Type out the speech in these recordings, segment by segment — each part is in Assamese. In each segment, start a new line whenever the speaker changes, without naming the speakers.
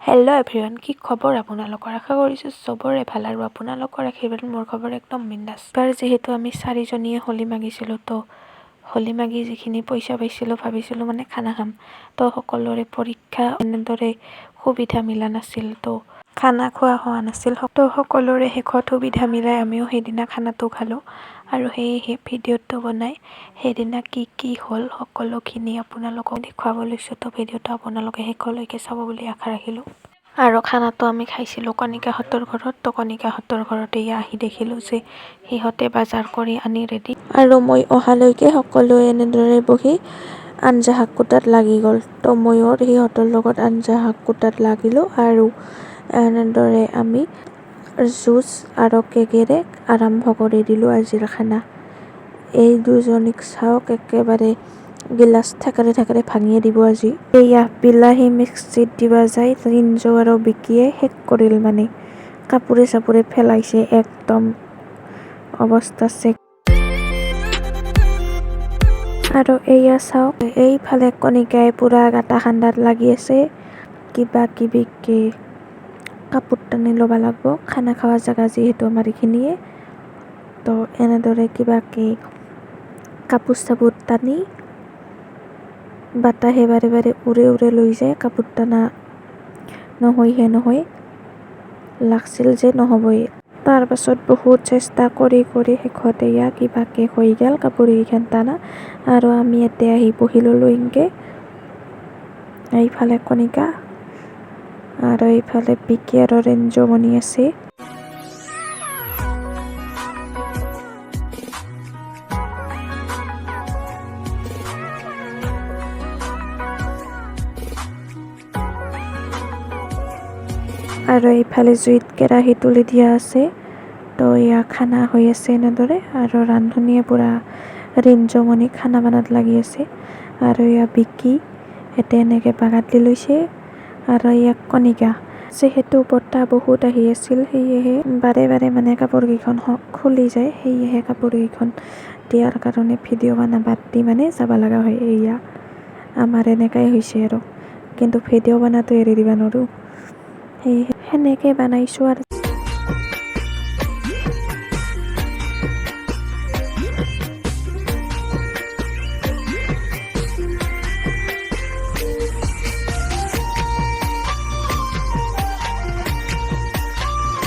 হেল্ল' এভৰিৱান, কি খবৰ আপোনালোকৰ? আশা কৰিছোঁ চবৰে ভাল আৰু আপোনালোকৰ আশীৰ্বাদ মোৰ খবৰ একদম বিন্দাছ। এবাৰ যিহেতু আমি 4জনীয়ে হোলী মাগিছিলোঁ, তো হোলী মাগি যিখিনি পইচা পাইছিলোঁ ভাবিছিলোঁ মানে খানা খাম। তো সকলোৰে পৰীক্ষা এনেদৰে সুবিধা মিলা নাছিল, তো খানা খোৱা হোৱা নাছিল। তো সকলোৰে শেষত সুবিধা মিলাই আমিও সেইদিনা খানাটো খালোঁ আৰু সেয়েহে ভিডিঅ'টো বনাই সেইদিনা কি হ'ল সকলোখিনি আপোনালোকক দেখুৱাব লৈছোঁ। তো ভিডিঅ'টো আপোনালোকে শেষলৈকে চাব বুলি আশা ৰাখিলোঁ। আৰু খানাটো আমি খাইছিলোঁ কণিকাহঁতৰ ঘৰত। তো কণিকাহঁতৰ ঘৰতে আহি দেখিলোঁ যে সিহঁতে বজাৰ কৰি আনি ৰেডি, আৰু মই অহালৈকে সকলোৱে এনেদৰে বহি আঞ্জা শাক কুটাত লাগি গ'ল। তো ময়ো সিহঁতৰ লগত আঞ্জা শাক কুটাত লাগিলোঁ আৰু এনেদৰে আমি জুচ আৰু কেকেৰে আৰম্ভ কৰি দিলোঁ আজিৰ খানা। এই দুজনীক চাওক, একেবাৰে গিলাচ থেকেৰে ভাঙিয়ে দিব আজি। এয়া বিলাহী মিক্সিত দিবা যায় ৰিঞ্জু আৰু বিকিয়ে শেষ কৰিল, মানে কাপোৰে চাপোৰে পেলাইছে, একদম অৱস্থা চেক। আৰু এয়া চাওক, এইফালে কণিকাই পুৰা গাটা খান্দাত লাগি আছে। কিবা কিবিকে কাপোৰ টানি ল'ব লাগিব, খানা খোৱা জেগা যিহেতু আমাৰ এইখিনিয়ে। তো এনেদৰে কিবাকে কাপোৰ চাপোৰ টানি বাতাহে বাৰে বাৰে উৰে লৈ যায়। কাপোৰ টানা নহয় লাগছিল যে নহ'বই। তাৰ পাছত বহুত চেষ্টা কৰি শেষত এয়া কিবাকে হৈ গ'ল কাপোৰ কেইখন টানা। আৰু আমি ইয়াতে আহি বহি ল'লোঁ এনেকৈ। এইফালে কণিকা আৰু এইফালে বিকি আৰু ৰেঞ্জুমণি আছে। আৰু এইফালে জুইত কেৰাহী তুলি দিয়া আছে। তো এয়া খানা হৈ আছে এনেদৰে, আৰু ৰান্ধনীয়ে পুৰা ৰিঞ্জুমণি খানা বনাত লাগি আছে। আৰু এয়া বিকি এতিয়া এনেকৈ বাগাত দি লৈছে। আৰু ইয়াক কণিকা, যিহেতু বতাহ বহুত আহি আছিল সেয়েহে বাৰে বাৰে মানে কাপোৰ কেইখন খুলি যায়, সেয়েহে কাপোৰ কেইখন দিয়াৰ কাৰণে ভিডিঅ' বাদ দি মানে যাব লগা হয়। এয়া আমাৰ এনেকাই হৈছে আৰু, কিন্তু ভিডিঅ' বনাটো এৰি দিব নোৱাৰোঁ, সেয়েহে সেনেকৈ বনাইছোঁ আৰু।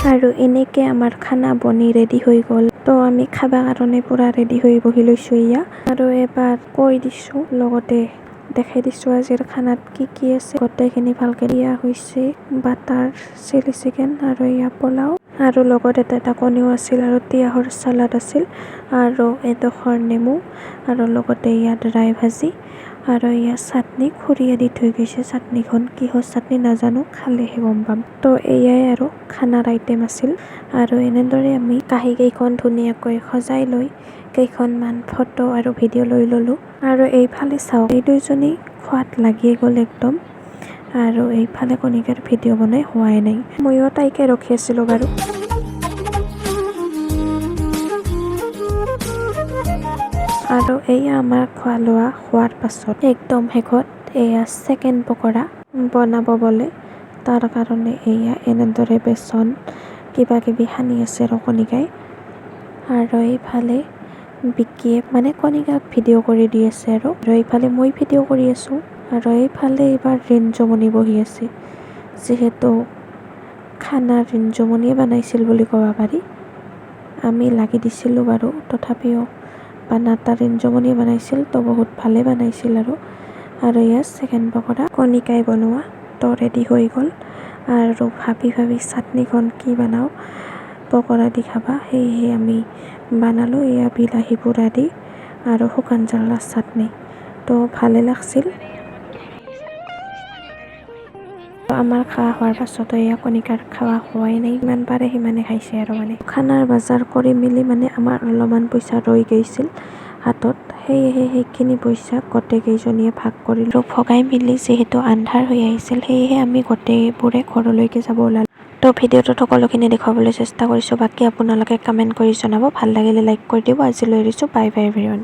আৰু এনেকৈ আমাৰ খানা বনি ৰেডি হৈ গ'ল। তো আমি খাব কাৰণে পূৰা ৰেডি হৈ বহি লৈছোঁ এয়া। আৰু এবাৰ কৈ দিছোঁ, লগতে দেখাই দিছোঁ আজিৰ খানাত কি আছে। গোটেইখিনি ভালকৈ দিয়া হৈছে, বাটাৰ চিলি চিকেন আৰু এয়া পোলাও, আৰু লগত এটা কণীও আছিল, আৰু তিয়ঁহৰ চালাড আছিল, আৰু এডোখৰ নেমু, আৰু লগতে এয়া ড্ৰাই ভাজি, আৰু এয়া চাটনি খুৰীয়ে দি থৈ গৈছে। চাটনিখন কিহৰ চাটনি নাজানো, খালেহে গম পাম। তো এয়াই আৰু খানাৰ আইটেম আছিল। আৰু এনেদৰে আমি কাঁহী কেইখন ধুনীয়াকৈ সজাই লৈ কেইখনমান ফটো আৰু ভিডিঅ' লৈ ল'লোঁ। আৰু এইফালে চাওক, এই দুইজনী খোৱাত লাগিয়ে গ'ল একদম। আৰু এইফালে কণিকাৰ ভিডিঅ' বনাই হোৱাই নাই, ময়ো তাইকে ৰখি আছিলোঁ বাৰু। আৰু এয়া আমাৰ খোৱা লোৱা হোৱাৰ পাছত একদম শেষত এয়া চিকেন পকৰা বনাব বলে। তাৰ কাৰণে এয়া এনেদৰে বেচন কিবা কিবি সানি আছে আৰু কণিকাই। আৰু এইফালে বিকিয়ে মানে কণিকাক ভিডিঅ' কৰি দি আছে, আৰু এইফালে মই ভিডিঅ' কৰি আছোঁ। আৰু এইফালে এইবাৰ ৰিঞ্জুমণি বহি আছে, যিহেতু খানা ৰিঞ্জুমণিয়ে বনাইছিল বুলি ক'ব পাৰি। আমি লাগি দিছিলোঁ বাৰু, তথাপিও বানাটা ৰিঞ্জুমণিয়ে বনাইছিল, তো বহুত ভালে বনাইছিল। আৰু ইয়াত চিকেন পকৰা কণিকাই বনোৱা, তো ৰেডি হৈ গ'ল। আৰু ভাবি চাটনিখন কি বনাওঁ, পকৰা দি খাবা, সেয়েহে আমি বনালোঁ এয়া বিলাহী পোৰা দি আৰু শুকান জ্বালাৰ চাটনি। তো ভালে লাগছিল। আমাৰ খোৱা হোৱাৰ পাছতো এয়া কণিকাৰ খোৱা হোৱাই নাই, যিমান পাৰে সিমানে খাইছে। আৰু মানে খানাৰ বজাৰ কৰি মেলি মানে আমাৰ অলপমান পইচা ৰৈ গৈছিল হাতত, সেয়েহে সেইখিনি পইচা গোটেইকেইজনীয়ে ভাগ কৰিলোঁ। ভগাই মেলি যিহেতু আন্ধাৰ হৈ আহিছিল, সেয়েহে আমি গোটেইবোৰে ঘৰলৈকে যাব ওলালোঁ। তো ভিডিঅ'টোত সকলোখিনি দেখুৱাবলৈ চেষ্টা কৰিছোঁ, বাকী আপোনালোকে কমেণ্ট কৰি জনাব। ভাল লাগিলে লাইক কৰি দিব। আজিলৈ এৰিছোঁ, বাই বাই এভৰিৱান।